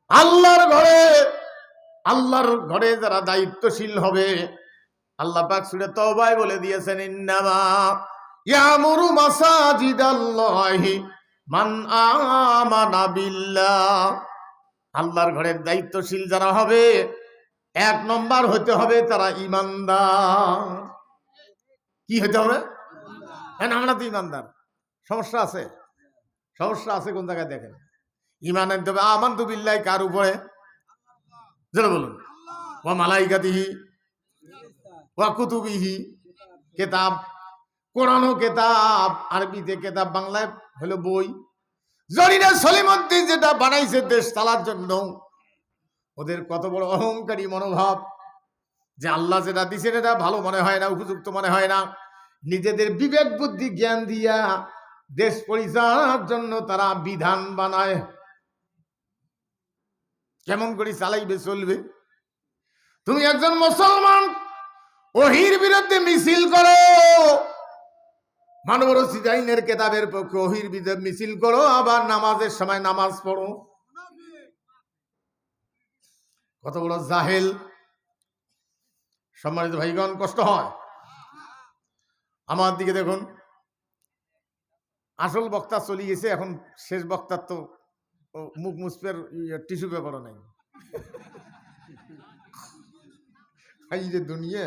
আল্লাহর ঘরে যারা দায়িত্বশীল হবে, আল্লাহ পাক সূরা তাওবায় বলে দিয়েছেন, ইন্নামা ইয়ামুরু মাসাজিদাল্লাহি মান আমানা বিল্লাহ। আল্লাহর ঘরের দায়িত্বশীল যারা হবে, 1 নম্বর হতে হবে তারা ঈমানদার। কি হতে হবে? আমরা তো ঈমানদার। সমস্যা আছে কোন জায়গায় দেখেন। ঈমান আনতে হবে আমানতু বিল্লাহি কার উপরে? যারা বলুন ওয়া মালাইকাতিহি ওয়া কুতুবিহি, কিতাব, কোরআন ও কিতাব, আরবিতে কিতাব, বাংলায় হলো বই। জরিনা সলিমুদ্দিন যেটা বানাইছে দেশ চালার জন্য, ওদের কত বড় অহংকারী মনোভাব যে আল্লাহ যেটা দিছেন এটা ভালো মনে হয় না, উপযুক্ত মনে হয় না। নিজেদের বিবেক বুদ্ধি জ্ঞান দিয়া দেশ পরিচালনার জন্য তারা বিধান বানায়, কেমন করে চালাইবে চলবে। তুমি একজন মুসলমান, ওহির বিরুদ্ধে মিছিল করো, মানবরচিত আইনের কেতাবের পক্ষে ওহির বিরুদ্ধে মিছিল করো, আবার নামাজের সময় নামাজ পড়ো। কত বড় জাহেল! সম্মানিত ভাইগণ, কষ্ট হয়। আমার দিকে দেখুন, আসল বক্তা চলে গেছে, এখন শেষ বক্তার তো মুখ মুসপের টিস্যু পেপারও নেই। এই যে দুনিয়া,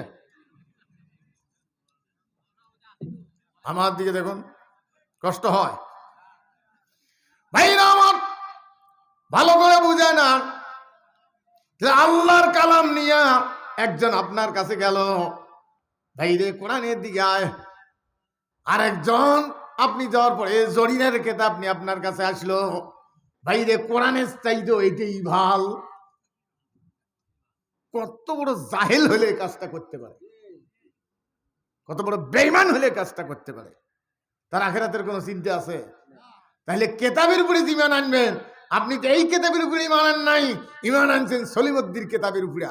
আমার দিকে দেখুন, কষ্ট হয়। ভাইরা আমার, ভালো করে বুঝে না, আল্লাহর কালাম নিয়া একজন আপনার কাছে গেল, ভাইরে কোরআনের দিকে আয়। আর একজন আপনি যাওয়ার পরে জরিনার কিতাব নিয়ে আপনার কাছে আসলো, ভাইরে কোরআনের চাইতো এটাই ভাল। কত বড় জাহেল হলে কাজটা করতে পারে, কত বড় বেঈমান হলে কাজটা করতে পারে। তার আখিরাতের কোনো চিন্তা আছে? তাহলে কেতাবের উপরে ঈমান আনবেন। আপনি তো এই কেতাবের উপরে ঈমান আনেন নাই, ঈমান আনছেন সলিমুদ্দির কেতাবের উপরে।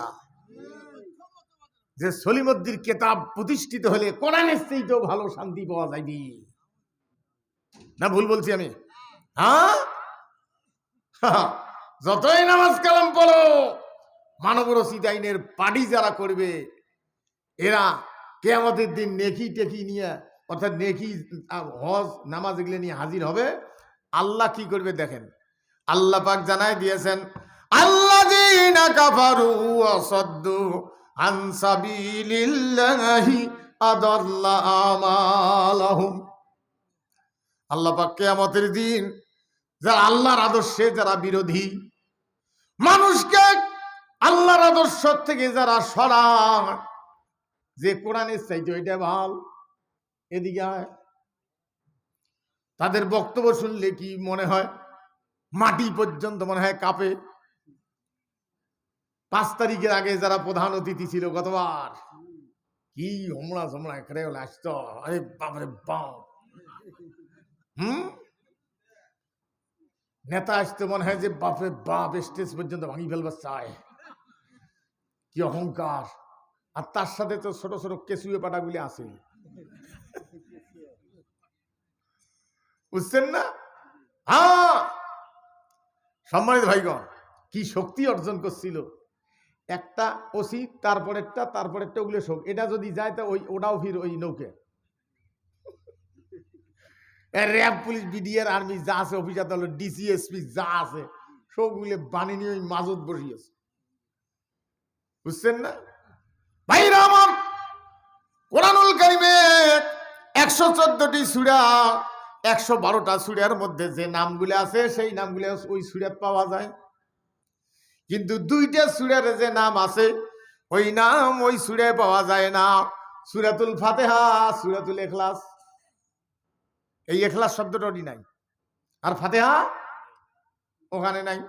যে সলিমুদ্দির কেতাব প্রতিষ্ঠিত হলে কোরআনের চাইতেও ভালো শান্তি পাওয়া যাবে না? ভুল বলছি আমি? হ্যাঁ, যতই নামাজ কালাম পড়ো, মানবরচিত আইনের পার্টি যারা করবে, এরা কিয়ামতের দিন নেকি টেকি নিয়ে, অর্থাৎ নেকি, হজ, নামাজ এগুলো নিয়ে হাজির হবে। আল্লাহ কি করবে দেখেন, আল্লাহ পাক জানাই দিয়েছেন, আল্লাযীনা কাফারু ওয়া সাদ্দু আন সাবিলিল্লাহি আদাল্লা আমালাহুম। আল্লাহ পাক কিয়ামতের দিন যারা আল্লাহর আদর্শে যারা বিরোধী, মানুষকে আল্লাহর আদর্শ থেকে যারা সরায়, যে কোরআনের চাইতে ওইটা ভাল, এদিকে আয়, তাদের বক্তব্য শুনলে কি মনে হয়? মাটি পর্যন্ত মনে হয় কাঁপে। 5 তারিখের আগে যারা প্রধান অতিথি ছিল গতবার, কি হোমড়া সোমড়া এখানে আসতো, আরে বাপরে বাপ। নেতা আসতে মনে হয় যে বাপরে বাপ, স্টেজ পর্যন্ত ভাঙি ফেলবার চায়, কি অহংকার। আর তার সাথে তো ছোট ছোট কেঁচুয়ে পাটাগুলি আছে, বুঝছেন না? হ্যাঁ, সম্মানিত ভাইগণ, কি শক্তি অর্জন করছিল। একটা ওসি, তারপরেরটা ওগুলো শোক, এটা যদি যায় তা ওটাও ফির ওই নৌকে। র্যাব, পুলিশ, বিডিআর, আর্মি যা আছে, অফিসার দল, ডিসিএসপি যা আছে, সবগুলো বানিয়ে নিয়ে ওই মাজত বসিয়েছে, বুঝছেন না ভাইরা আমার? কোরআনুল কারীমের 114টি সূরা, 112টা সূরার মধ্যে যে নামগুলো আছে সেই নামগুলো ওই সূরাত পাওয়া যায়, কিন্তু 2টা সূরার যে নাম আছে ওই নাম ওই সূরায় পাওয়া যায় না। সূরাতুল ফাতিহা, সূরাতুল ইখলাস। এই ইখলাস শব্দটাই নাই, আর ফাতিহা ওখানে নাই।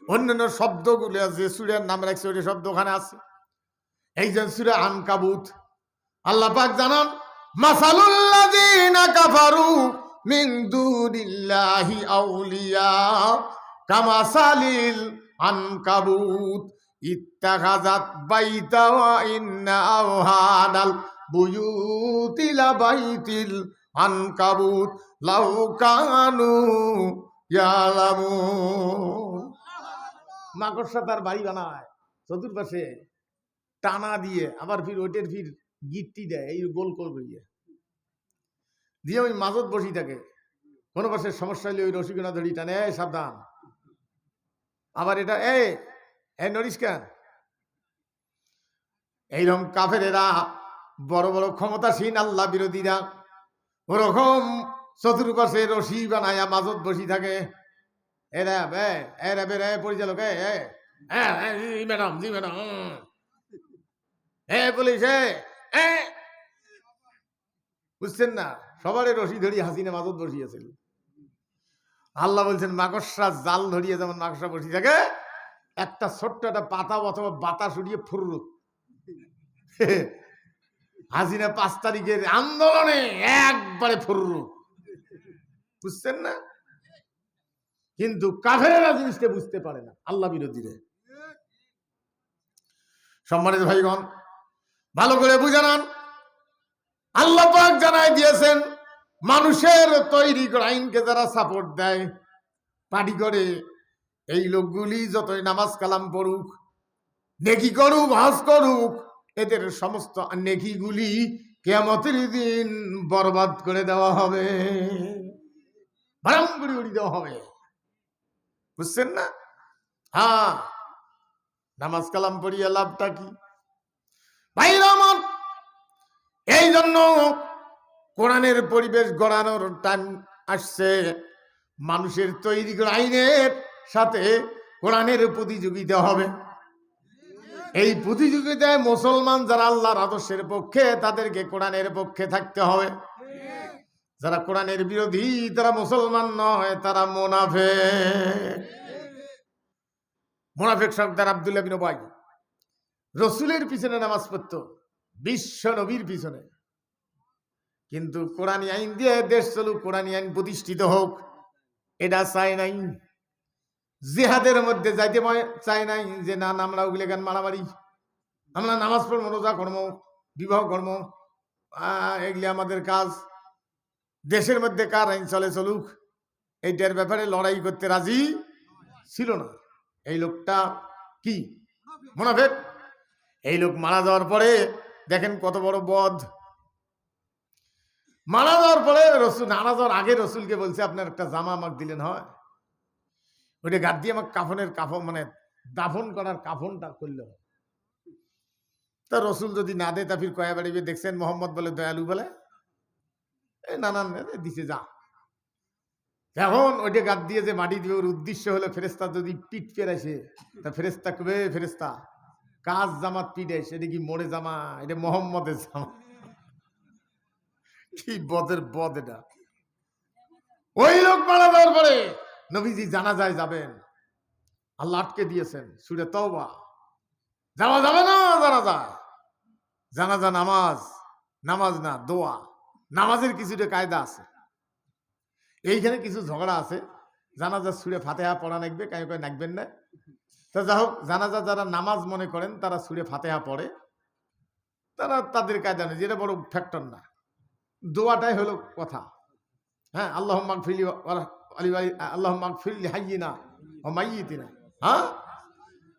অন্যান্য শব্দগুলো যে সূরার নাম রাখছে ওই শব্দ ওখানে আছে। এই যে সূরা আনকাবুত, আল্লাহ পাক জানান, মাসালুল লাযিনা কাফারু মিন দুনিল্লাহি আউলিয়া কামাসালিল আনকাবুত ইত্তাখাযাত বাইতা ওয়া ইন্না আওহানাল বুয়ুতি লাবাইতিল আনকাবুত লাউ কানু ইয়ালামুন। মাকড়সা তার বাড়ি বানায় চতুর্পাশে টানা দিয়ে, আবার ফির ওইটের ফির গিট্টি দেয় এই গোল গোল করিয়ে দিয়ে ওই মাজত বসি থাকে। কোনো পাশে সমস্যা হলে ওই রসিকোনা ধরি টানে, সাবধান। আবার এটা নরিস কেন? এইরকম কাফেরেরা বড় বড় ক্ষমতাসীন আল্লাহ বিরোধীরা ওরকম চতুর্পাশে রশি বানায়া মাজত বসি থাকে। এরা পরিচালক ম্যাডাম, জি ম্যাডাম, পুলিশ, বুঝছেন না? সবারই রশি ধরি হাসিনা মাজত বসিয়েছিল। আল্লাহ বলছেন মাকড়সা জাল ধরিয়ে যেমন মাকড়সা বসি থাকে, একটা ছোট্ট একটা পাতা অথবা বাতাস উড়িয়ে ফুরুক। হাসিনা 5 তারিখের আন্দোলনে একবারে ফুরুক, বুঝছেন না? কিন্তু কাফেরেরা জিনিসটা বুঝতে পারে না, আল্লাহ বিরোধীরা। সম্মানিত ভাইগণ, ভালো করে বুঝে নেন, আল্লাহ পাক জানাই দিয়েছেন মানুষের তৈরি করা আইনকে যারা সাপোর্ট দেয়, পার্টি করে, এই লোকগুলি যতই নামাজ কালাম পড়ুক, নেকি করুক, হজ করুক, এদের সমস্ত নেকিগুলি কিয়ামতের দিন বরবাদ করে দেওয়া হবে, ভাড়াম করে উড়িয়ে দেওয়া হবে, বুঝছেন না? হ্যাঁ, নামাজ কালাম পড়িয়া লাভটা কি ভাইরা আমার? এই জন্য কোরআনের পরিবেশ গড়ানোর টাইম আসছে। মানুষের তৈরি করা আইনের সাথে কোরআনের প্রতিযোগিতা হবে। এই প্রতিযোগিতায় মুসলমান যারা আল্লাহর আদর্শের পক্ষে, তাদেরকে কোরআনের পক্ষে থাকতে হবে। যারা কোরআনের বিরোধী, তারা মুসলমান নয়, তারা মুনাফিক। মুনাফিক সর্দার আব্দুল্লাহ বিন উবাই রসুলের পিছনে নামাজ পড়ত, বিশ্ব নবীর পিছনে, কিন্তু কোরআনী আইন দিয়ে দেশ চলুক, কোরআনী আইন প্রতিষ্ঠিত হোক, এটা চাই নাই। জিহাদের মধ্যে যাইতে চাই নাই যে না আমরা ওগুলো গান মারামারি, আমরা নামাজ পড়বো, রোজা কর্ম, বিবাহ কর্ম, এগুলি আমাদের কাজ। দেশের মধ্যে কার আইন চলে চলুক, এইটার ব্যাপারে লড়াই করতে রাজি ছিল না। এই লোকটা কি মুনাফিক। এই লোক মারা যাওয়ার পরে দেখেন কত বড় বদ। মারা যাওয়ার পরে রসুল, মারা যাওয়ার আগে রসুলকে বলছে আপনার একটা জামা আমাকে দিলেন হয়, ওইটা গাদ দিয়ে আমাকে কাফনের কাফন, মানে দাফন করার কাফনটা করলো। তা রসুল যদি না দেয়, তা ফির কয়া বাড়িবে দেখছেন মোহাম্মদ বলে দয়ালু বলে, নানান দিছে যা। এখন ওইটা গাদ দিয়ে যে মাটি দিবে, ওর উদ্দেশ্য হলো ফেরেস্তা যদি পিঠ ফেরাইছে, তা ফেরেস্তা কবে, ফেরেস্তা কাজ জামাত পিঠে, সেটা কি মোড়ে জামা, এটা মোহাম্মদের জামা। কি বদের বদ এটা। ওই লোক মারা যাওয়ার পরে নবীজি জানাজায় যাবেন, আল্লাহ আটকে দিয়েছেন সূরা তাওবা, যাওয়া যাবে না জানাজায়। জানাজা নামাজ, নামাজ না দোয়া, নামাজের কিছুটা কায়দা আছে। এইখানে কিছু ঝগড়া আছে, জানাজা সূরা ফাতিহা পড়া লাগবে, কাই কয় নাকবেন না। তা যা হোক, জানাজা যারা নামাজ মনে করেন তারা সূরা ফাতিহা পড়ে, তারা তাদের কায়দা নেই, যেটা বড় ফ্যাক্টর না। দোয়াটাই হলো কথা। হ্যাঁ, আল্লাহুম্মা গফিরলি আল্লাহুম্মা গফিরলি হাইয়িনা ওয়া মাইয়িতিনা। হ্যাঁ,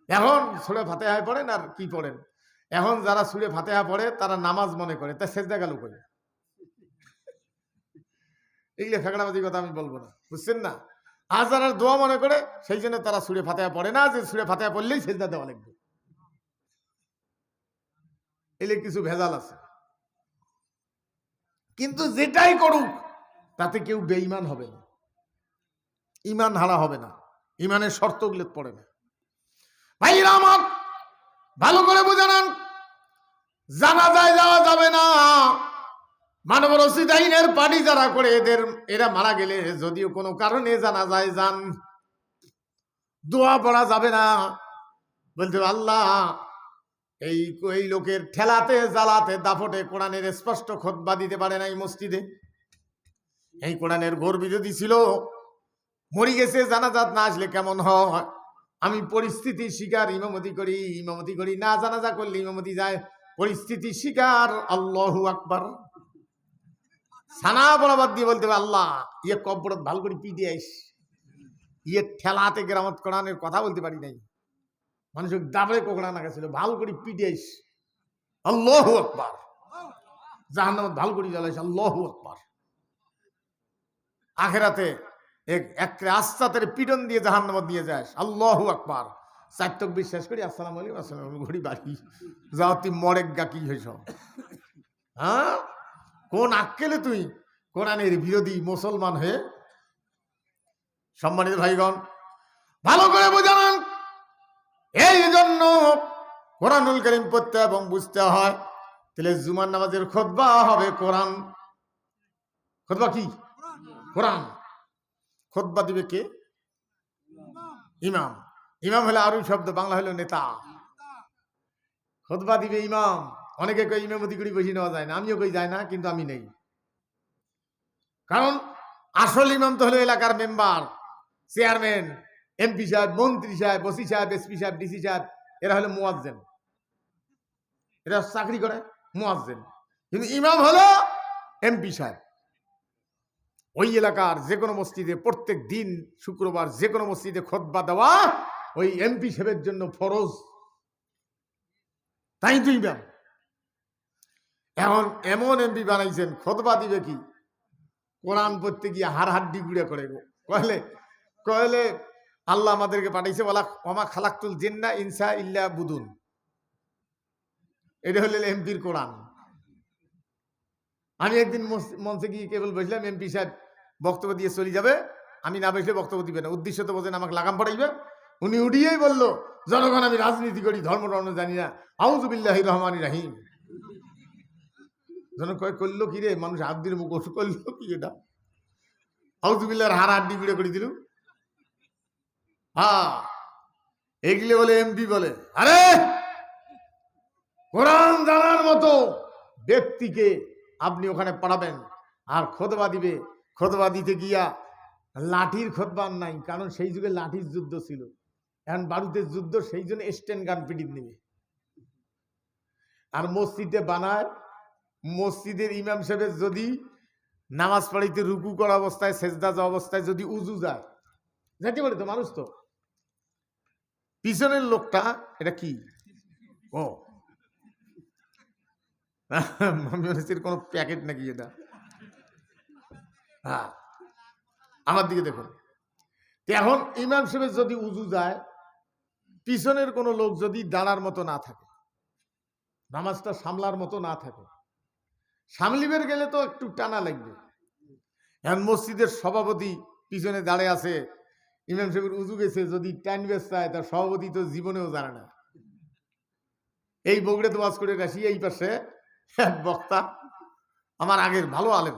এখন সূরা ফাতিহা পড়েন আর কি পড়েন। এখন যারা সূরা ফাতিহা পড়ে তারা নামাজ মনে করে, তা সেজদা গেল কই? এইগুলো ফেকড়াবাজি কথা আমি বলবো না, বুঝছেন না? আর যারা দোয়া মনে করে, সেই জন্য তারা সূরা ফাতিহা পড়ে না, যে সূরা ফাতিহা পড়লেই সেজদা দেওয়া লাগবে। এলে কিছু ভেজাল আছে। কিন্তু যেটাই করুক তাতে কেউ বেঈমান হবে না, ইমান হারা হবে না, ইমানের শর্তগুলো পড়ে না। ভাইরা আমার, ভালো করে বুঝে নেন, জানাজায় যাওয়া যাবে না। মানব রশিদ আইনের পার্টি যারা করে, এরা মারা গেলে যদিও কোনো কারণে জানাজায় যান, দোয়া পড়া যাবে না। বলতে আল্লাহ এই লোকের ঠেলাতে জ্বালাতে দাফটে কোরআনের স্পষ্ট খুতবা দিতে পারে নাই মসজিদে। এই কোরআনের গর্বী যদি ছিল, মরি গেছে, জানাজাত না আসলে কেমন হয়। আমি পরিস্থিতি শিকার ইমামতি করি না, জানাজা করলে ইমামতি যায়, পরিস্থিতি শিকার। আল্লাহু আকবার। সানা বরাবর দিয়ে বলতে হবে আল্লাহ ইয়ে কব্বরত ভালো করে পিটিয়ে আইস, ইয়ে ঠেলাতে গ্রামত কোরআনের কথা বলতে পারি নাই, মানুষ দাবড়ে কোকড়া না গেছিল, ভাল করে পিটিয়েছ, আল্লাহু আকবার, জাহান্নামে ভাল করে জ্বালাইছে, আল্লাহু আকবার। আখেরাতে এক রাস্তাতে পিটন দিয়ে জাহান্নামে দিয়ে যায়, আল্লাহু আকবার। চারটক বিশ্বাস করি, আসসালামু আলাইকুম, আসসালাম, ঘড়ি বাড়ি যাও, তুই মরেক গা কি হয়েছ? হ্যাঁ, কোন আক্কেলে তুই কোরআনের বিরোধী মুসলমান হয়ে? সম্মানিত ভাইগণ, ভালো করে বোঝান। এই জন্য কোরআনুল কারীম পড়তে এবং বুঝতে হয়। তাহলে জুমার নামাজের খুতবা হবে কোরআন। খুতবা কি? কোরআন। খুতবা দিবে কে? ইমাম। ইমাম হলো আরবি শব্দ, বাংলা হলো নেতা। খুতবা দিবে ইমাম। অনেকে কই ইমামতি করে বেশি নেওয়া যায় না, আমিও কই যায় না, কিন্তু আমি নেই। কারণ আসল ইমাম তো হলো এলাকার মেম্বার, চেয়ারম্যান, এমপি সাহেব, মন্ত্রী সাহেব, ওসি সাহেব, এসপি সাহেব, ডিসি সাহেব, এরা হলো মুয়াজ্জিন, এরা চাকরি করে মুয়াজ্জিন। কিন্তু ইমাম হলো এমপি সাহেব। ওই এলাকার যে কোনো মসজিদে প্রত্যেক দিন শুক্রবার যে কোনো মসজিদে খুতবা দেওয়া ওই এমপি সাহেবের জন্য ফরজ। তাই তো ইমাম। এখন এমন এমপি বানাইছেন, খুতবা দিবে কি? কোরআন পড়তে গিয়ে হাড়হাড্ডি গুঁড়ে করে কহলে কহলে আল্লাহ আমাদেরকে পাঠাইছে, বলা ওমা খালাকতুল জিন্না ইনসা ইল্লা বুদুন। এটা হলে এমপির কোরআন। আমি একদিন মঞ্চে গিয়ে কেবল বসলাম, এমপি সাহেব বক্তব্য দিয়ে চলে যাবে, আমি না বসলে বক্তব্য দিবে না। উদ্দেশ্য তো বোঝেন, আমাকে লাগাম পড়াইবে। উনি উঠিয়েই বলল, জনগণ আমি রাজনীতি করি, ধর্ম টর্ম জানি না, আউযু বিল্লাহির রহমানির রহিম। জন কয় করলো কি রে, মানুষ হাত দিয়ে মুখ করলো কি এটা? আউযু বিল্লাহর হাড়হাড্ডি গুঁড়ে করে দিল। হ্যাঁ, এগুলো বলে এমপি বলে। আরে কোরআন জানার মতো ব্যক্তিকে আপনি ওখানে পাঠাবেন, আর খুতবা দিবে। খুতবা দিতে গিয়া লাঠির খুতবা নাই, কারণ সেই যুগে লাঠির যুদ্ধ ছিল, এখন বারুদের যুদ্ধ, সেই জন্য স্ট্যান্ড গান পিটিয়ে নেবে। আর মসজিদে বানায়, মসজিদের ইমাম সাহেবের যদি নামাজ পড়াইতে রুকু করা অবস্থায়, সেজদা যাওয়া অবস্থায় যদি উজু যায়, যাইতে পারে তো মানুষ, তো পিছনের লোকটা এটা কি? ও কোন প্যাকেট নাকি এটা? হ্যাঁ, আমার দিকে দেখুন। এখন ইমাম সাহেবের যদি উজু যায়, পিছনের কোন লোক যদি দাঁড়ার মতো না থাকে, নামাজটা সামলার মতো না থাকে, সামলিবের গেলে তো একটু টানা লাগবে। এখন মসজিদের সভাপতি পিছনে দাঁড়িয়ে আছে, ইমাম সাহেবের উজু গেছে, যদি টাইনবে চায়, তার সভাপতি তো জীবনেও জানে না। এই বগুড়ে তো ওয়াজ করে আসি, এই পাশে এক বক্তা, আমার আগের ভালো আলেম,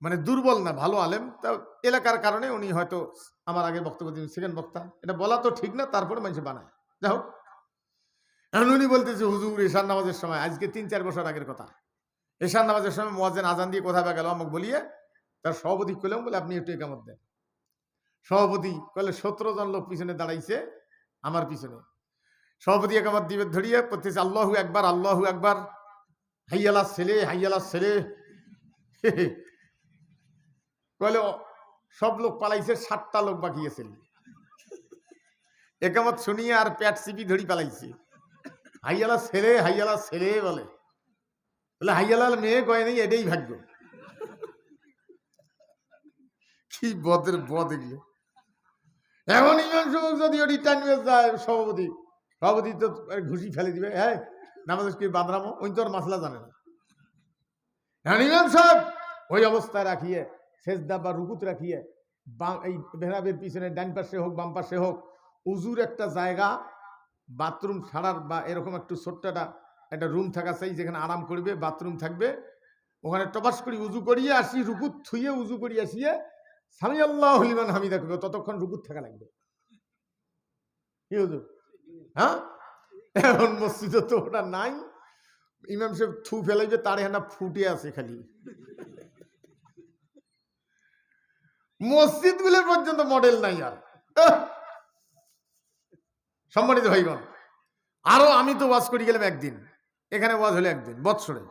মানে দুর্বল না, ভালো আলেম, তা এলাকার কারণে উনি হয়তো আমার আগে বক্তব্য দিন, সেকেন্ড বক্তা, এটা বলা তো ঠিক না, তারপরে মানুষ বানায়। যাই হোক, এখন উনি বলতেছে, হুজুর এশার নামাজের সময়, আজকে ৩-৪ বছর আগের কথা, এশার নামাজের সময় মুয়াজ্জিন আজান দিয়ে কোথায় গেল আমাকে বলিয়ে, তার সভাপতি কইলাম, বলে আপনি একটু একামত দেন। সভাপতি কলে 17 জন লোক পিছনে দাঁড়াইছে আমার পিছনে। সভাপতি একামত দিবে ধরিয়ে পড়তেছে, আল্লাহু একবার, আল্লাহু একবার, হাইয়ালা ছেলে, হাইয়ালা ছেলে। কলে সব লোক পালাইছে, 7টা লোক বাকি আছে। একামত শুনিয়ে আর পেট চিপি ধরি পালাইছে। হাইয়ালা ছেলে, হাইয়ালা ছেলে বলে, বলে হাইয়ালার মেয়ে কয় নেই, এটাই ভাগ্য। কি বদের বদ এগুলো। এখন ইমাম সাহেব যদি ওটি টাইমে যায়, সভাপতি তো ঘুষি ফেলে দিবে, হ্যাঁ নামাজ কি বাদরামো, ওই তো আর মাসলা জানে না। এখন ইমাম সাহেব ওই অবস্থায় রাখিয়ে, সেজদা বা রুকুত রাখিয়ে, এই মেহরাবের পিছনে ডান পাশে হোক বাম পাশে হোক, উজুর একটা জায়গা, বাথরুম ছাড়ার বা এরকম একটু ছোট্ট একটা রুম থাকা চাই, যেখানে আরাম করবে, বাথরুম থাকবে, ওখানে টপাস করি উজু করিয়ে আসি, রুকুত থুইয়ে উজু করিয়ে আসিয়ে সামি আল্লাহু লিমান হামিদা করবে, ততক্ষণ রুকুত থাকা লাগবে। কি হুজুর? হ্যাঁ, এখন মসজিদে তো ওটা নাই, ইমাম সাহেব থু ফেলাইবে, তার হানা ফুটে আছে খালি। মসজিদ গুলোর পর্যন্ত মডেল নাই আর। সম্মানিত ভাইগণ, আরো আমি তো ওয়াজ করে গেলাম একদিন, এখানে ওয়াজ হলে একদিন বৎসরে,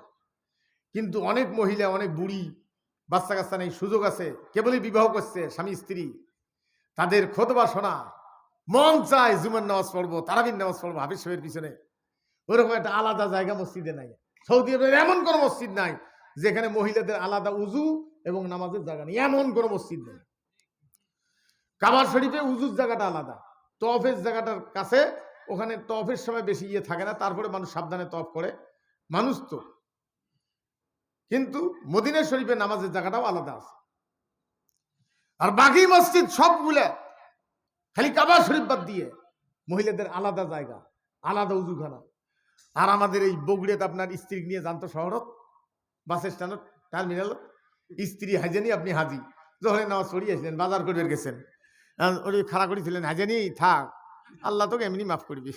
কিন্তু অনেক মহিলা, অনেক বুড়ি, বাচ্চা কাচ্চা নেই, সুযোগ আছে, কেবলই বিবাহ করছে স্বামী স্ত্রী, তাদের খুতবা শোনা, মন চায় জুমার নামাজ পড়বো, তারাবির নামাজ পড়বো হাফিজ সাহেবের পিছনে, ওরকম একটা আলাদা জায়গা মসজিদে নাই। সৌদি আরবের এমন কোন মসজিদ নাই যেখানে মহিলাদের আলাদা উজু এবং নামাজের জায়গা নেই, এমন কোন মসজিদ নেই। কাবার শরীফে উজুর জায়গাটা আলাদা, তওয়াফের জায়গাটার কাছে, ওখানে তওয়াফের সময় বেশি ইয়ে থাকে না, তারপরে মানুষ সাবধানে তওয়াফ করে মানুষ তো। কিন্তু মদিনা শরীফে নামাজের জায়গাটাও আলাদা আছে। আর বাকি মসজিদ সবগুলা খালি কাবা শরীফ বাদ দিয়ে মহিলাদের আলাদা জায়গা, আলাদা উজুখানা। আর আমাদের এই বগুড়াতে আপনার স্ত্রী নিয়ে জানতো শহরত, বাস স্ট্যান্ড, টার্মিনাল, স্ত্রী হাজেনি, আপনি হাজি, যখন নামাজ পড়িয়ে আসলেন, বাজার করে গেছেন, ওই খাড়া করেছিলেন, হাজেনি থাক, আল্লাহ তোকে এমনি মাফ করবি।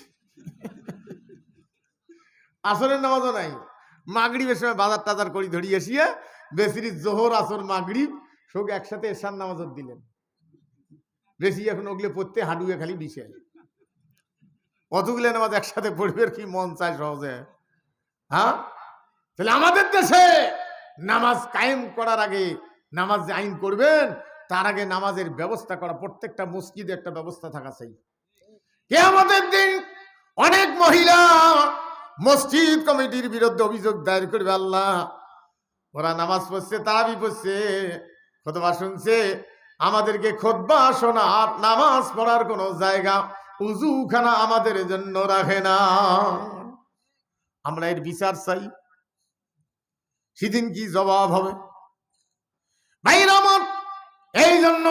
আসরের নামাজও নাই, মাগরিবের সময় বাজার টাজার করি ধরিয়ে এসিয়ে বেশির জোহর আসর মাগরিব সব একসাথে এশার নামাজত দিলেন। বেশি এখন ওগুলো পড়তে হাডুয়ে খালি বিষয়, অতগুলো নামাজ একসাথে পড়বে কি মন চায় সহজে? হ্যাঁ, তাহলে আমাদের দেশে নামাজ কায়েম করার আগে, নামাজ যে আইন করবেন তার আগে নামাজের ব্যবস্থা করা, প্রত্যেকটা মসজিদে একটা ব্যবস্থা থাকা চাই। কিয়ামতের দিন অনেক মহিলা মসজিদ কমিটির বিরুদ্ধে অভিযোগ দায়ের করবে, আল্লাহ ওরা নামাজ পড়ছে, তারাবি পড়ছে, খুতবা শুনছে, আমাদেরকে খুতবা শোনার, নামাজ পড়ার কোনো জায়গা, উজুখানা আমাদের জন্য রাখে না। আমরা এর বিচার চাই। সেদিন কি জবাব হবে? ভাইরা আমার, এই জন্য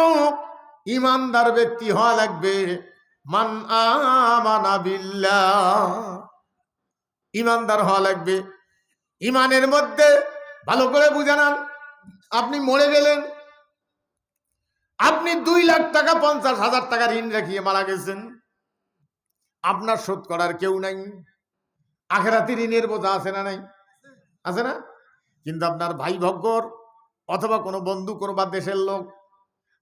ইমানদার ব্যক্তি হওয়া লাগবে। মান আমানা বিল্লাহ, ইমানদার হওয়া লাগবে। ইমানের মধ্যে ভালো করে বুঝানান, আপনি মরে গেলেন, আপনি 2 লাখ টাকা 50,000 টাকা ঋণ রাখিয়ে মারা গেছেন, আপনার শোধ করার কেউ নাই। আখেরাতে ঋণের বোঝা আছে না নাই? আছে না? কিন্তু আপনার ভাই ভগ্গর অথবা কোনো বন্ধু, কোনো বা দেশের লোক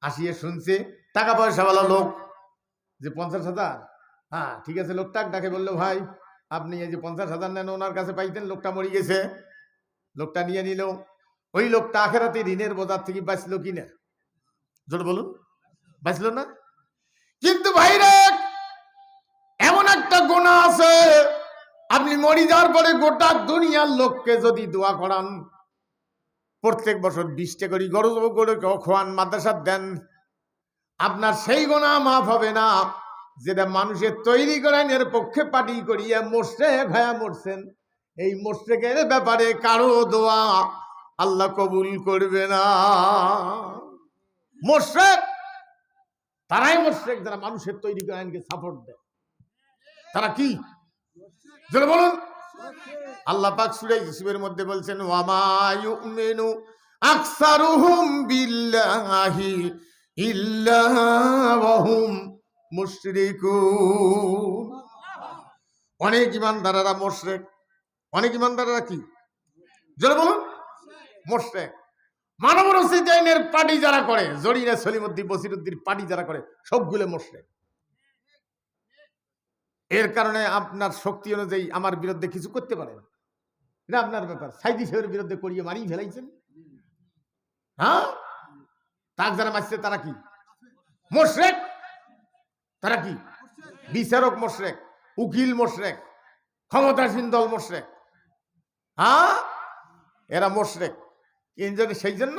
আসিয়ে শুনছে, টাকা পয়সাওয়ালা লোক, যে 50,000, হ্যাঁ ঠিক আছে, লোকটা ডাকে বললো, ভাই আপনি এই যে 50,000 নেন, ওনার কাছে পাইতেন, লোকটা মরে গেছে, লোকটা নিয়ে নিল। ওই লোকটা আখেরাতে ঋণের বোঝার থেকে বাঁচলো কিনা? জোর বলুন, বাঁচলো না? কিন্তু ভাইরা, এমন একটা গুনাহ আছে, আপনি মরে যাওয়ার পরে গোটা দুনিয়ার লোককে যদি দোয়া করান, প্রত্যেক বছর 20 টাকা করে গরু করে খোয়ান, মাদ্রাসা দেন, আপনার সেই গুনাহ মাফ হবে না যেটা মানুষের তৈরি করেন এর পক্ষে পার্টি করিয়ে মোশরেক হয়ে মরছেন। এই মোশরেকের ব্যাপারে কারো দোয়া আল্লাহ কবুল করবে না। মোশরেক তারাই মোশরেক যারা মানুষের তৈরি করে আইনকে সাপোর্ট দেয়। তারা কি? যারা বলুন, আল্লাহ পাক সূরা ইউসুফের মধ্যে বলছেন, ওয়া মা ইউমিনু আকসারুহুম বিল্লাহি ইল্লা ওয়া হুম মুশরিকুন। অনেক ইমানদাররা মুশরিক। অনেক ইমানদাররা কি? যারা বলুন মুশরিক। মানবরচিত আইনের পার্টি যারা করে, জরিনা সলিমুদ্দিন বসিরুদ্দিন পার্টি যারা করে, সবগুলো মুশরিক। এর কারণে আপনার শক্তি অনুযায়ী আমার বিরুদ্ধে কিছু করতে পারেন, এটা আপনার ব্যাপার। সাইদি সাহেবের বিরুদ্ধে করিয়ে মারিয়ে ফেলাইছেন, হ্যাঁ? তাক যারা মারছে তারা কি? মুশরিক। তারা কি? বিচারক মুশরিক, উকিল মুশরিক, ক্ষমতাসীন দল মুশরিক, হ্যাঁ এরা মুশরিক। সেই জন্য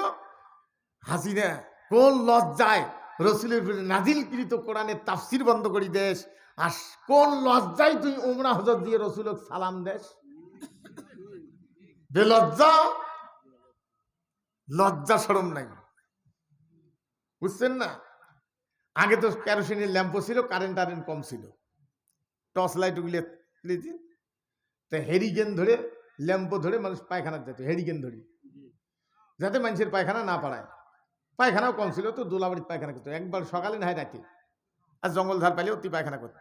হাসিনা কোন লজ্জায় রসুলের নাজিলকৃত কোরআনের তাফসির বন্ধ করি দেশ, আর কোন লজ্জায় তুই উমরা হজরত দিয়ে রসুলক সালাম দেশ? বেলজ্জা, লজ্জা শরম নাই, বুঝছেন না? আগে তো কেরোসিনের ল্যাম্প ছিল, কারেন্ট টারেন্ট কম ছিল, টর্চ লাইট ওগুলো তো হেরিকেন ধরে, ল্যাম্প ধরে মানুষ পায়খানা যেত, হেরিকেন ধরে, যাতে মানুষের পায়খানা না পাড়ায়। পায়খানাও কম ছিল, তো দোলাবাড়ির পায়খানা করতো, একবার সকালে না হয় রাতে, আর জঙ্গল ধার পাইলে অতি পায়খানা করতো।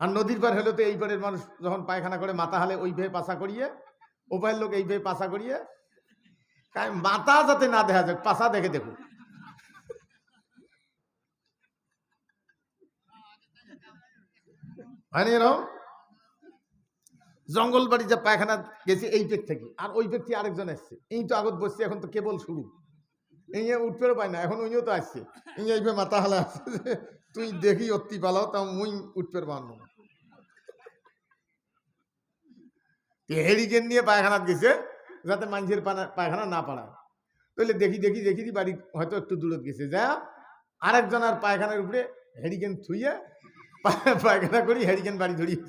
আর নদীর পার হলে তো এই পারের মানুষ যখন পায়খানা করে মাথা হালে ওই ভাবে পাশা করিয়ে, ও পায়ের লোক এই ভাবে পাশা করিয়ে, মাথা যাতে না দেখা যাক, পাশা দেখে দেখুন। হয়নি এরকম? জঙ্গল বাড়ি যে পায়খানা গেছে এই পেট থেকে, আর ওই ব্যক্তি আরেকজন আসছে, এই তো আগত বসছে, এখন তো কেবল শুরু, এই উঠতেও পায় না, এখন উনিও তো আসছে, এইভাবে মাথা হালা আসছে, তুই দেখি অতি পালাও তা মুই উঠপের বান্ন হেরিকেন নিয়ে পায়খানা গেছে যাতে মানুষের পায়খানা না পাড়ায়। তাহলে দেখি দেখি দেখি বাড়ি হয়তো একটু দূরত গেছে যা আরেকজন আর পায়খানার উপরে হেরিকেন থুইয়া পায়খানা করি হেরিকেন বাড়ি ধরিয়ে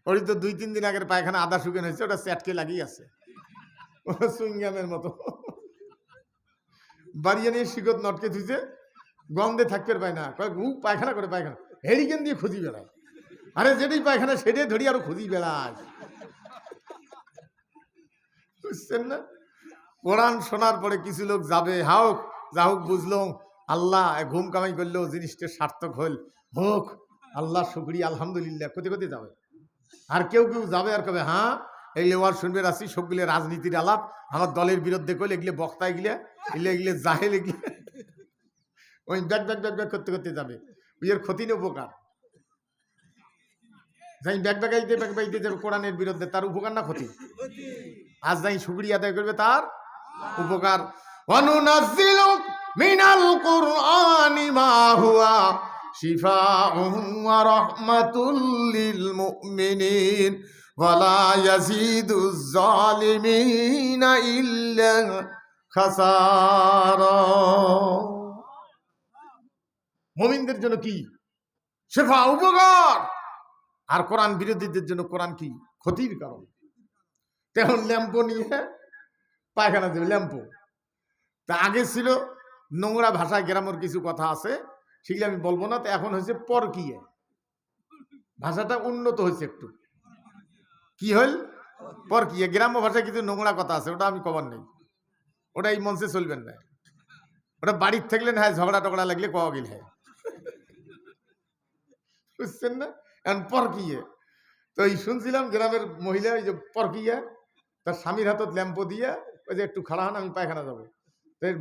ওই তো 2-3 দিন আগের পায়খানা আদা শুকানো হয়েছে, ওটা চ্যাটকে লাগিয়ে আছে সুইংগামের মতো। বাড়ি নিয়ে শিকত নটকে থুইছে, গন্ধে থাকতে পায় না, কয়েক পায়খানা করে পায়খানা হেরিকেন দিয়ে খুঁজি বেড়ায়। আরে যেটাই পায়খানা সেটাই ধরি আরো খুঁজি বেড়ায়, বুঝছেন না? কোরআন শোনার পরে কিছু লোক যাবে, হাওক যা হোক বুঝলো আল্লাহ ঘুম কামাই করলো জিনিসটা সার্থক হল হোক, আল্লাহ শুকরিয়া আলহামদুলিল্লাহ কোথে কোথে যাবে। আর কেউ কেউ যাবে আর কবে হ্যাঁ এই লেওয়ার শুনবে আসি সবগুলো রাজনীতির আলাপ, আমার দলের বিরুদ্ধে করলে এগুলো বক্তা এগুলো এগুলো জাহেল এগুলো ওই ব্যাগ ব্যাগ ব্যাগ ব্যাগ করতে করতে যাবে, ওই ক্ষতি নেই উপকার। যাই ব্যাগ ব্যাগাইতে ব্যাগ বাইতে যাবে কোরআনের বিরুদ্ধে, তার উপকার না ক্ষতি? আজ যাই শুকরিয়া আদায় করবে তার উপকার। ওয়ানুনাজ্জিলু মিনাল কুরআনি মা হুয়া শিফাউন ওয়া রাহমাতুল লিল মুমিনিন ওয়া লা ইয়াজিদুজ জালিমিনা ইল্লা খাসারা। মুমিনদের জন্য কি শিফা, উপকার, আর কোরআন বিরোধীদের জন্য কোরআন কি ক্ষতির কারণ। তেমন ল্যাম্পো নিয়ে পায়খানা দেবে, ল্যাম্পো তা আগে ছিল নোংরা ভাষায় গ্রামের কিছু কথা আছে সেগুলো আমি বলবো না, তো এখন হয়েছে পরকিয়ে, ভাষাটা উন্নত হয়েছে একটু। কি হল? পরকিয়ে, গ্রাম্য ভাষায় কিছু নোংরা কথা আছে, ওটা আমি কবার নেই, ওটা এই মঞ্চে চলবেন না, ওটা বাড়ির থাকলে না হয় ঝগড়া টগড়া লাগলে কওয়া গেল হয়, বুঝছেন না? এখন পরকিয়ে তো এই শুনছিলাম গ্রামের মহিলা ওই যে পরকিয়া তার স্বামীর হাতত ল্যাম্পো দিয়ে ওই যে একটু খাড়া হন আমি পায়খানা যাবো,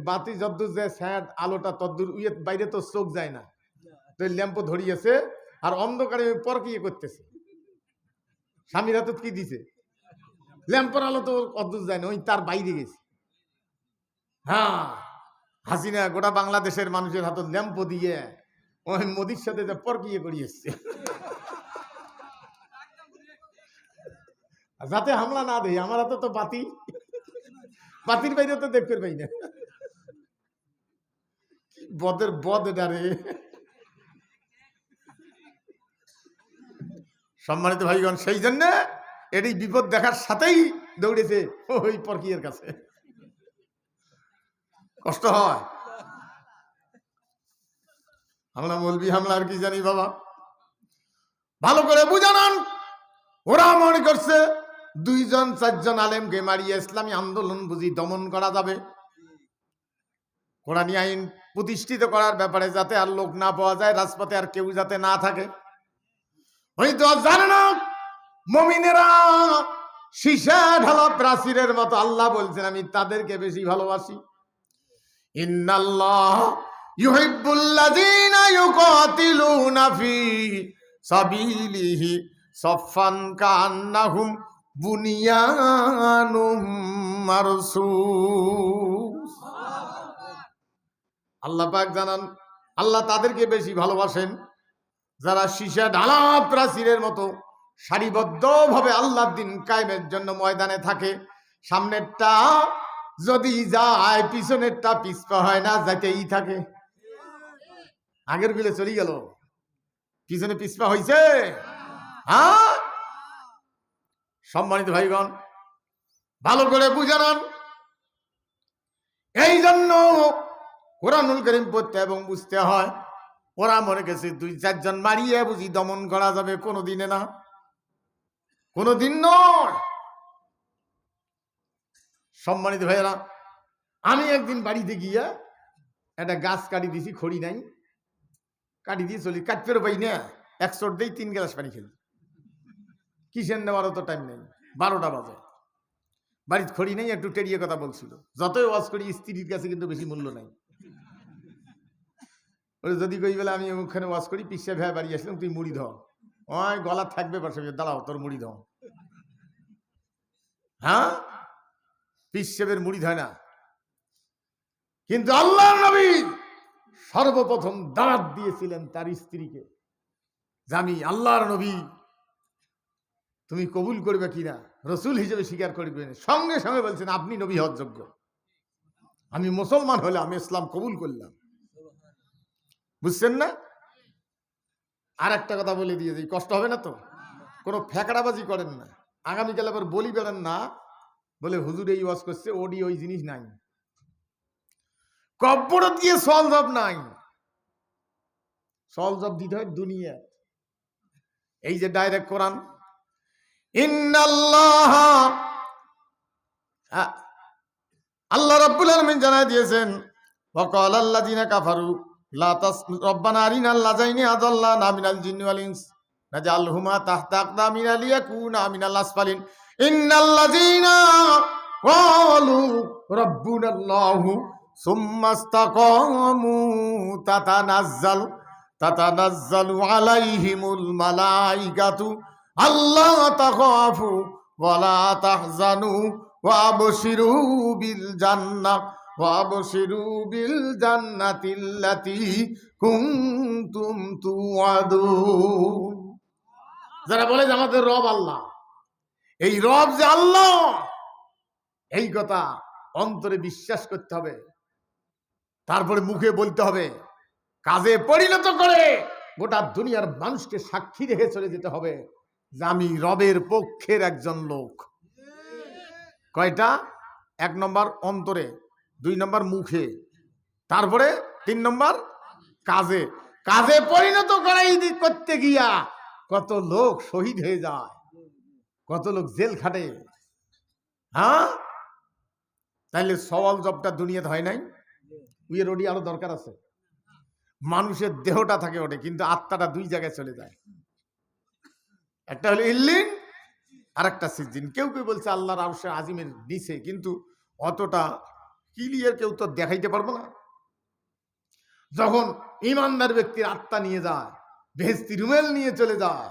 বাতি যদ্দূর যায় স্যাড আলোটা তদ্দূর উইয়ে বাইরে তো চোখ যায় না, তো ল্যাম্পো ধরিয়েছে আর অন্ধকারে পরকিয়ে করতেছে। স্বামীর হাতত কি দিছে? ল্যাম্পোর আলো তো অদ্দূর যায় না, ওই তার বাইরে গেছে। হ্যাঁ, হাসিনা গোটা বাংলাদেশের মানুষের হাতত ল্যাম্পো দিয়ে ওই মোদির সাথে যে পরকিয়ে করিয়ে এসছে যাতে হামলা না দেয়। আমার হাতে তো বাতি, বাতির বাইরে তো দেখতে পাই না, বদের বদ এটা রে। সম্মানিত ভাইগণ, সেই জন্য এটি বিপদ দেখার সাথেই দৌড়েছে ওই পরকিয়ের কাছে। কষ্ট হয়। হামলা বলবি হামলা আর কি জানি বাবা, ভালো করে বুঝানান। ওরা মনে করছে 2-4 আলেমকে মারিয়ে ইসলামী আন্দোলন বুঝি দমন করা যাবে, কোরআনী আইন প্রতিষ্ঠিত করার ব্যাপারে যাতে আর লোক না পাওয়া যায়, রাজপথে আর কেউ যাতে না থাকে। ওই তো জানে না মুমিনেরা সীসা ঢালা প্রাচীরের মতো, আল্লাহ বলছেন আমি তাদেরকে বেশি ভালোবাসি। ইন্নাল্লাহ ইউহিব্বুল্লাযীনা ইউকাতিলুনা ফি সাবিলিহি সাফফান কান্নাহুম বুনিয়ানুম মারসুস। আল্লাহ পাক জানান আল্লাহ তাদেরকে বেশি ভালোবাসেন যারা সীসা ঢালা প্রাচীরের মতো সারিবদ্ধভাবে আল্লাহর দিন কায়েমের জন্য ময়দানে থাকে। সামনেরটা যদি যায় পিছনেরটা পিছপা হয় না, যাইতেই থাকে। আগের গুলো চলে গেল, পিছনে পিছপা হয়েছে। হ্যাঁ, সম্মানিত ভাইগণ ভালো করে বুঝান। এই জন্য কোরআনুল কারীম পড়তে এবং বুঝতে হয়। ওরা মনে গেছে 2-4 মারিয়ে বুঝি দমন করা যাবে, কোনোদিনে না, কোনোদিন নয়। সম্মানিত ভাইয়েরা, আমি একদিন বাড়িতে গিয়া একটা গাছ কাটি দিছি, খড়ি নাই, কাটি দিয়ে চলি, কাটতেও পাই না, 1 চোট দেই 3 গ্লাস পানি খেলি। কিসের নেওয়ারও তো টাইম নেই, 12টা বাজে, বাড়িতে খড়ি নেই, একটু টেরিয়ে কথা বলছিল। যতই ওয়াজ করি স্ত্রীর কাছে কিন্তু বেশি মূল্য নাই। যদি কই বলে আমি ওখানে ওয়াজ করি, পিসা ভাই বাড়ি আসলাম, তুই মুড়ি ধর, ওই গলা থাকবে পাশে, দাঁড়াও তোর মুড়ি ধর। হ্যাঁ, পিসেবের মুড়ি ধয় না, কিন্তু আল্লাহর নবী সর্বপ্রথম দাওয়াত দিয়েছিলেন তার স্ত্রীকে যে আমি আল্লাহর নবী, তুমি কবুল করবে কিনা, রসুল হিসেবে স্বীকার করবে। সঙ্গে সঙ্গে বলছেন আপনি নবী হওয়ার যোগ্য, আমি মুসলমান হলে আমি ইসলাম কবুল করলাম। বুঝছেন না? আর একটা কথা বলে দিয়ে যাই, কষ্ট হবে না তো? কোনো ফ্যাকড়াবাজি করেন না, আগামীকাল আবার বলি বেড়েন না বলে হুজুর এই ওয়াজ করছে, ওডি ওই জিনিস নাই, কব্বর দিয়ে সল জব নাই, সল জব দিতে হয় দুনিয়া। এই যে ডাইরেক্ট কোরআন, ইন্নাল্লাহ, আল্লাহ রাব্বুল আলামিন জানাই দিয়েছেন, ওয়াকাল আল্লাযিনা কাফারু লা তাস রব্বানা আরিনা আল্লাযাইনি আদাল্লানা মিনাল জিন্নি ওয়াল ইনস নাজআলহুমা তাহতা আকদামিনা লিয়াকুনা মিনাল আসফালিন ইন্নাল্লাযিনা ক্বালু রাব্বুনাল্লাহু সুম্মা ইসতাকামু তাতানাজ্জালু আলাইহিমুল মালাইকাতু আল্লা তাখাফু ওয়া লা তাহজানু ওয়াবশিরু বিল জান্নাহ ওয়াবশিরু বিল জান্নাতিল্লাতী কুনতুম তুআদুন। যারা বলে যে আমাদের রব আল্লাহ, এই রব যে আল্লাহ, এই কথা অন্তরে বিশ্বাস করতে হবে, তারপরে মুখে বলতে হবে, কাজে পরিণত করে গোটা দুনিয়ার মানুষকে সাক্ষী রেখে চলে যেতে হবে যে আমি রবের পক্ষের একজন লোক। কয়টা? 1 নম্বর অন্তরে, 2 নম্বর মুখে, তারপরে 3 নম্বর কাজে। কাজে পরিণত করতে গিয়া কত লোক শহীদ হয়ে যায়, কত লোক জেল খাটে। হ্যাঁ, তাইলে সওয়াল জবটা দুনিয়াতে হয় নাই, উইয়ের ওডি আরো দরকার আছে। মানুষের দেহটা থাকে ওঠে, কিন্তু আত্মাটা 2 জায়গায় চলে যায়, একটা হলো ইল্লিন আর একটা সিজ্জিন। কেউ কেউ বলছে আল্লাহর আরশে আজিমের নিচে, কিন্তু অতটা ক্লিয়ার কেউ তো দেখাইতে পারবো না। যখন ইমানদার ব্যক্তির আত্মা নিয়ে যায়, বেহেশতি রুমেল নিয়ে চলে যায়,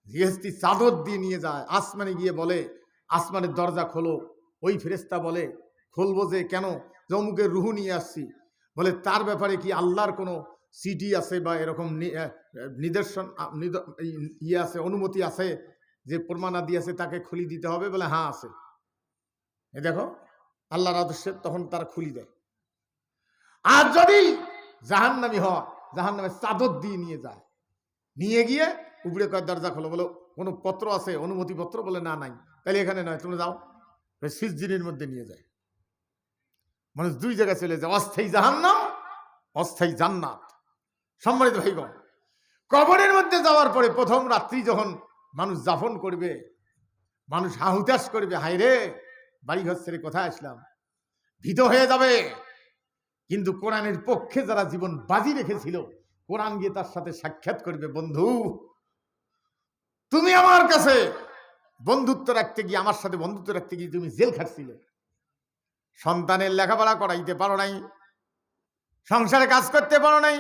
বেহেশতি চাদর দিয়ে নিয়ে যায়, আসমানে গিয়ে বলে আসমানের দরজা খোলো, ওই ফেরেশতা বলে খুলবো যে কেন, অমুকের রুহু নিয়ে আসছি, বলে তার ব্যাপারে কি আল্লাহর কোনো সিটি আছে বা এরকম নিদর্শন ইয়ে আছে, অনুমতি আছে যে প্রমাণাদি আছে তাকে খুলি দিতে হবে? বলে হ্যাঁ আছে। এ দেখো আল্লাহর আদর্শে তখন তারা খুলি দেয়। আর যদি জাহান্নামী হয়, জাহান্নামের চাদর দিয়ে নিয়ে যায়, নিয়ে গিয়ে উপরে কয় দরজা খোলো, বলো কোনো পত্র আছে, অনুমতি পত্র? বলে না নাই। তাহলে এখানে নয়, তুমি যাও। সিজজিনের মধ্যে নিয়ে যায়, মানুষ 2 জায়গায় চলে যায়, অস্থায়ী জাহান্নাম, অস্থায়ী জান্নাত। সম্মানিত ভাইগণ, কবরের মধ্যে যাওয়ার পরে প্রথম রাত্রি যখন মানুষ যাপন করবে, মানুষ হাহুতাশ করবে, হায় রে বাড়ি ঘর ছেড়ে কোথায় আসলাম, ভীত হয়ে যাবে। কিন্তু কোরআনের পক্ষে যারা জীবন বাজি রেখেছিল, কোরআন গিয়ে তার সাথে সাক্ষাৎ করবে, বন্ধু তুমি আমার কাছে বন্ধুত্ব রাখতে গিয়ে, আমার সাথে বন্ধুত্ব রাখতে গিয়ে তুমি জেল খাটছিলে, সন্তানের লেখাপড়া করাইতে পারো নাই, সংসারে কাজ করতে পারো নাই,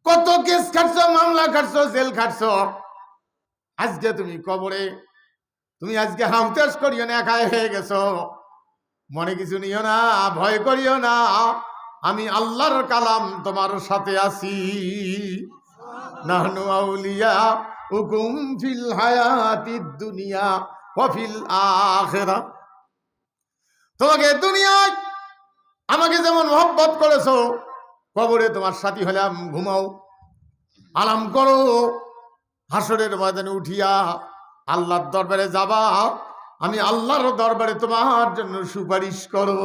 কত কেস খাটছো, মামলা খাটছো, জেল খাটছো। আজকে তুমি কবরে, তুমি আজকে হাউতাস করিও না, একা হয়ে গেছো, মনে কিছু নিও না, ভয় করিও না, আমি আল্লাহর কালাম তোমার সাথে আছি। নাহনু আউলিয়া উকুম ফিল হায়াতিদ দুনিয়া ওয়া ফিল আখিরাহ। তোমাকে দুনিয়ায় আমাকে যেমন মহব্বত করেছো, কবরে তোমার সাথী হলাম, ঘুমাও, আরাম করো, হাসরের ময়দানে উঠিয়া আল্লাহর দরবারে যাবা, আমি আল্লাহর দরবারে তোমার জন্য সুপারিশ করব।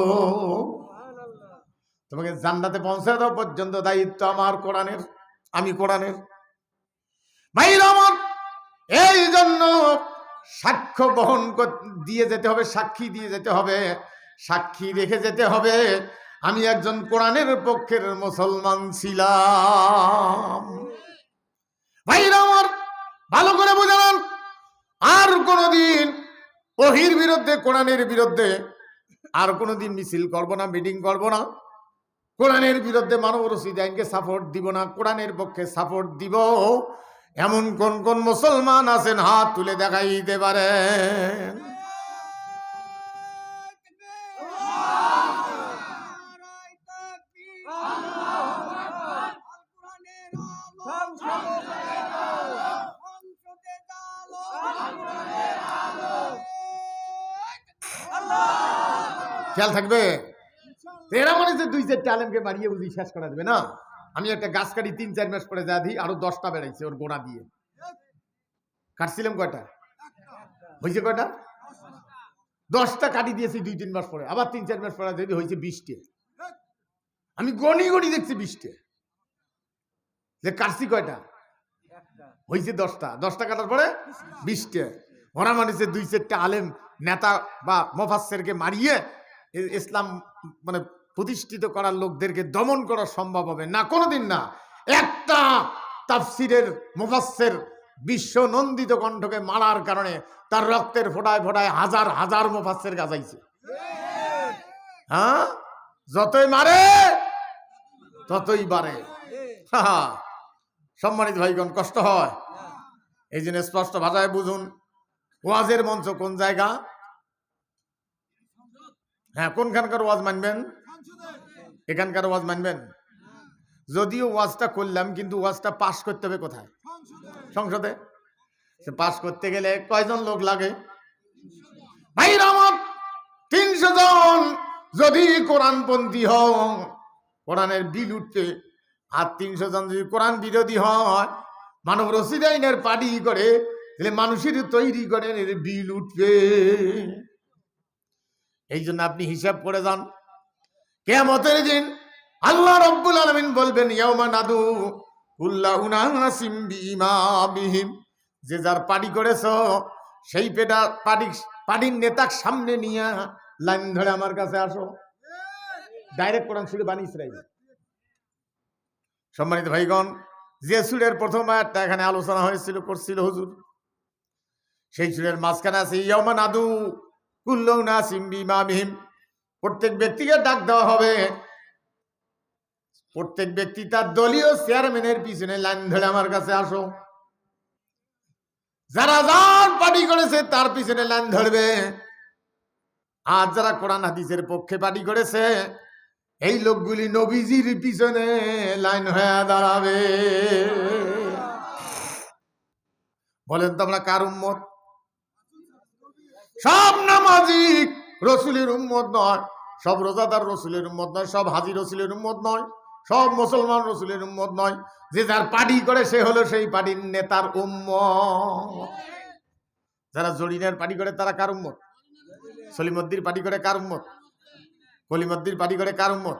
তোমাকে জান্নাতে পৌঁছে দাও পর্যন্ত দায়িত্ব আমার কোরআনের, আমি কোরআনের। ভাইরা আমার, এই জন্য সাক্ষ্য বহন দিয়ে যেতে হবে, সাক্ষী দিয়ে যেতে হবে, সাক্ষী রেখে যেতে হবে আমি একজন কোরআনের পক্ষের মুসলমান ছিলাম। ভাইরা আমার, ভালো করে বুঝান, আর কোনদিন ওহির বিরুদ্ধে, কোরআনের বিরুদ্ধে আর কোনদিন মিছিল করব না, মিটিং করব না, কোরআনের বিরুদ্ধে মানবরচিত আইনকে সাপোর্ট দিব না, কোরআনের পক্ষে সাপোর্ট দিব। এমন কোন কোন মুসলমান আছেন, হাত তুলে দেখাইতে পারেন? খেয়াল থাকবে? এরা মানে যে 2-4টা আলেমকে মারিয়ে বুঝি শেষ করা যাবে না। আমি একটা গাছ কাটি 3-4 মাস পরে যা দিই, আরো 10টা বেড়াইছে ওর গোড়া দিয়ে। কাটছিলাম কয়টা? হয়েছে কয়টা? 10টা কাটি দিয়েছি 2-3 মাস পরে, আবার 3-4 মাস পরে যদি হয়েছে 20টে। আমি গনি গনি দেখছি 20টে। যে কাটছি কয়টা? হয়েছে 10টা কাটার পরে 20টে। ওরা মানে যে 2-4টা আলেম নেতা বা মুফাসসিরকে মারিয়ে ইসলাম মানে প্রতিষ্ঠিত করার লোকদেরকে দমন করা সম্ভব হবে না, কোনোদিন না। একটা তাফসিরের মুফাসসির বিশ্ব নন্দিত কণ্ঠকে মারার কারণে তার রক্তের ফোঁটায় ফোঁটায় হাজার হাজার মুফাসসির গাজাইছে। হ্যাঁ, যতই মারে ততই বাড়ে। সম্মানিত ভাইগণ, কষ্ট হয়। এই জন্য স্পষ্ট ভাষায় বুঝুন, ওয়াজের মঞ্চ কোন জায়গা? হ্যাঁ, কোনখানকার ওয়াজ মানবেন? এখানকার ওয়াজ মানবেন? যদিও ওয়াজটা করলাম, কিন্তু ওয়াজটা পাশ করতে হবে কোথায়? সংসদে। পাশ করতে গেলে কয়জন লোক লাগে? ভাইরা আমার, 300 জন যদি কোরআনপন্থী হন, কোরআনের বিল উঠবে। আর 300 জন যদি কোরআন বিরোধী হয়, মানব রশিদ আইনের পার্টি করে, তাহলে মানুষের তৈরি করেন, এর বিল উঠবে। এই জন্য আপনি হিসাব করে যান, কিয়ামতের দিন আল্লাহ রাব্বুল আলামিন বলবেন, ইয়াউমা নাদু কুল্লা উনাসিম বিইমামিহিম। যে যার পার্টি করেছো সেই পার্টির নেতার সামনে নিয়ে লাইন ধরে আমার কাছে আসো। ডাইরেক্ট কোরআন সুরে বানি ইসরাইল। সম্মানিত ভাইগণ, যে সুরের প্রথম আয়াতটা এখানে আলোচনা করছিল হুজুর, সেই সুরের মাঝখানে আছে ইয়াউমা নাদু কুল্লা উনাসিম বিইমামিহিম। প্রত্যেক ব্যক্তিকে ডাক দেওয়া হবে, প্রত্যেক ব্যক্তি তার দলীয় চেয়ারম্যানের পিছনে লাইন ধরে আমার কাছে আসো। যারা যার পার্টি করেছে তার পিছনে লাইন ধরবে, আর যারা কোরআন হাদিসের পক্ষে পার্টি করেছে এই লোকগুলি নবীজির পিছনে লাইন হয়ে দাঁড়াবে। বলেন তো আমরা কার উম্মত? সব নামাজি রসুলের উম্মত নয়, সব রোজাদার রসুলের উম্মত নয়, সব হাজী রসুলের উম্মত নয়, সব মুসলমান রসুলের উম্মত নয়। যে যার পার্টি করে সে হলো সেই পার্টির নেতার উম্মত। যারা জরিনের পার্টি করে তারা কার উম্মত? সলিমুদ্দির পার্টি করে কার উম্মত? কলিমুদ্দির পার্টি করে কার উম্মত?